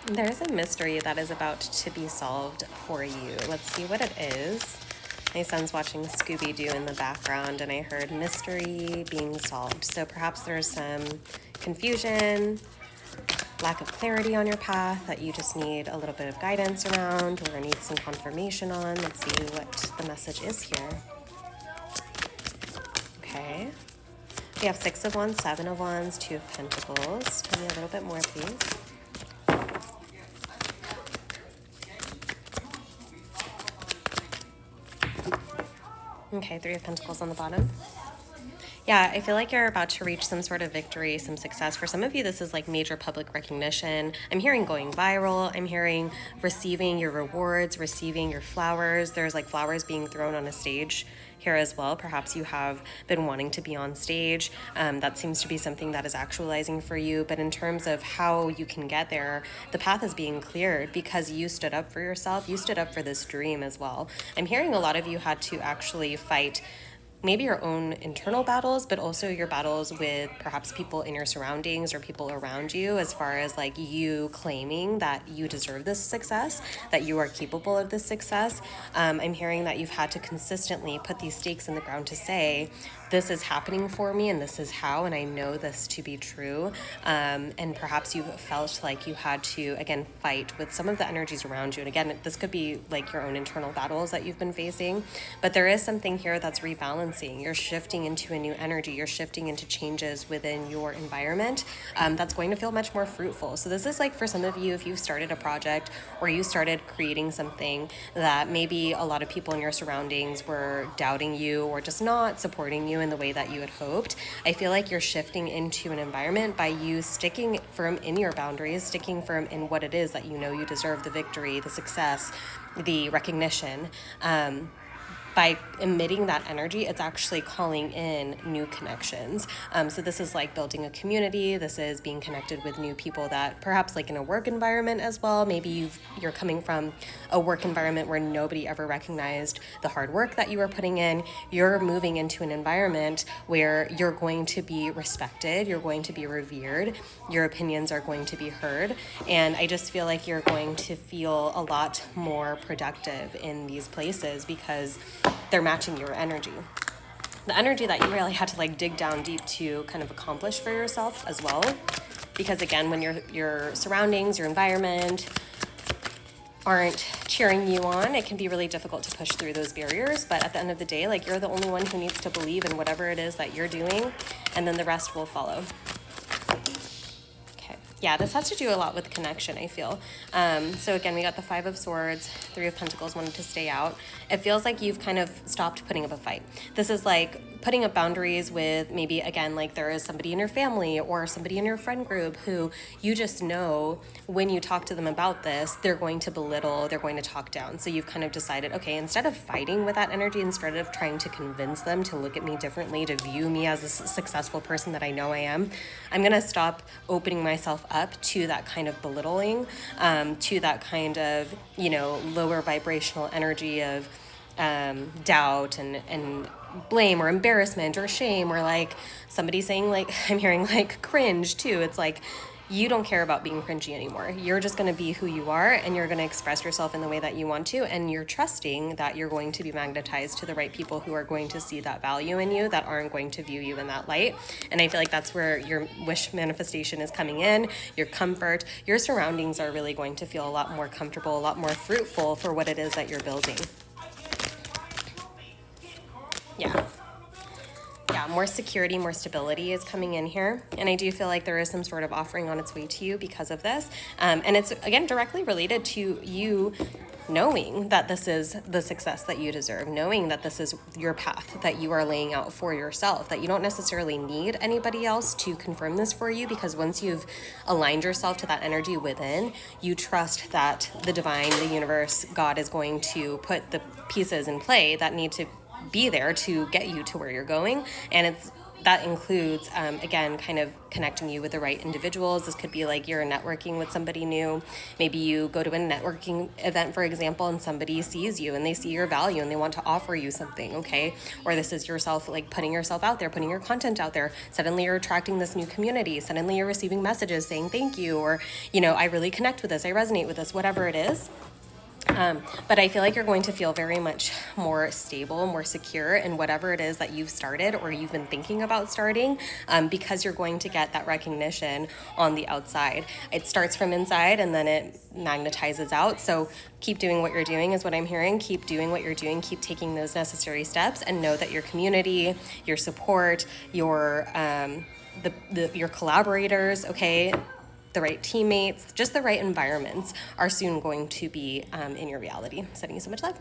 There's a mystery that is about to be solved for you. Let's see what it is. My son's watching Scooby-Doo in the background, and I heard mystery being solved. So perhaps there's some confusion, lack of clarity on your path that you just need a little bit of guidance around or need some confirmation on. Let's see what the message is here. Okay. We have Six of Wands, Seven of Wands, Two of Pentacles. Tell me a little bit more, please. Okay, Three of Pentacles on the bottom. Yeah, I feel like you're about to reach some sort of victory, some success. For some of you, this is like major public recognition. I'm hearing going viral. I'm hearing receiving your rewards, receiving your flowers. There's like flowers being thrown on a stage here as well. Perhaps you have been wanting to be on stage. That seems to be something that is actualizing for you. But in terms of how you can get there, the path is being cleared because you stood up for yourself. You stood up for this dream as well. I'm hearing a lot of you had to actually fight maybe your own internal battles, but also your battles with perhaps people in your surroundings or people around you, as far as like you claiming that you deserve this success, that you are capable of this success. I'm hearing that you've had to consistently put these stakes in the ground to say, this is happening for me and this is how, and I know this to be true. And perhaps you felt like you had to, again, fight with some of the energies around you. And again, this could be like your own internal battles that you've been facing, but there is something here that's rebalancing. You're shifting into a new energy. You're shifting into changes within your environment that's going to feel much more fruitful. So this is like for some of you, if you've started a project or you started creating something that maybe a lot of people in your surroundings were doubting you or just not supporting you in the way that you had hoped, I feel like you're shifting into an environment by you sticking firm in your boundaries, sticking firm in what it is that you know you deserve, the victory, the success, the recognition. By emitting that energy, it's actually calling in new connections. So this is like building a community. This is being connected with new people that perhaps like in a work environment as well. Maybe you're coming from a work environment where nobody ever recognized the hard work that you were putting in. You're moving into an environment where you're going to be respected. You're going to be revered. Your opinions are going to be heard. And I just feel like you're going to feel a lot more productive in these places because they're matching your energy. The energy that you really had to like dig down deep to kind of accomplish for yourself as well. Because again, when your surroundings, your environment aren't cheering you on, it can be really difficult to push through those barriers. But at the end of the day, like you're the only one who needs to believe in whatever it is that you're doing, and then the rest will follow. Yeah, this has to do a lot with connection, I feel. So again, we got the Five of Swords, Three of Pentacles wanted to stay out. It feels like you've kind of stopped putting up a fight. This is like putting up boundaries with maybe, again, like there is somebody in your family or somebody in your friend group who you just know when you talk to them about this, they're going to belittle, they're going to talk down. So you've kind of decided, okay, instead of fighting with that energy, instead of trying to convince them to look at me differently, to view me as a successful person that I know I am, I'm going to stop opening myself up to that kind of belittling, to that kind of, lower vibrational energy of doubt and blame or embarrassment or shame, or like somebody saying like, I'm hearing like cringe too. It's like, you don't care about being cringy anymore. You're just going to be who you are, and you're going to express yourself in the way that you want to, and you're trusting that you're going to be magnetized to the right people who are going to see that value in you, that aren't going to view you in that light. And I feel like that's where your wish manifestation is coming in, your comfort. Your surroundings are really going to feel a lot more comfortable, a lot more fruitful for what it is that you're building. Yeah, more security, more stability is coming in here. And I do feel like there is some sort of offering on its way to you because of this. And it's, again, directly related to you knowing that this is the success that you deserve, knowing that this is your path that you are laying out for yourself, that you don't necessarily need anybody else to confirm this for you, because once you've aligned yourself to that energy within, you trust that the divine, the universe, God is going to put the pieces in play that need to be there to get you to where you're going. And that includes, again, kind of connecting you with the right individuals. This could be like you're networking with somebody new. Maybe you go to a networking event, for example, and somebody sees you and they see your value and they want to offer you something, okay? Or this is yourself, like putting yourself out there, putting your content out there. Suddenly you're attracting this new community. Suddenly you're receiving messages saying thank you, or, I really connect with this, I resonate with this, whatever it is. But I feel like you're going to feel very much more stable, more secure in whatever it is that you've started or you've been thinking about starting, because you're going to get that recognition on the outside. It starts from inside and then it magnetizes out. So keep doing what you're doing is what I'm hearing. Keep doing what you're doing. Keep taking those necessary steps, and know that your community, your support, your your collaborators, okay, the right teammates, just the right environments are soon going to be in your reality. Sending you so much love.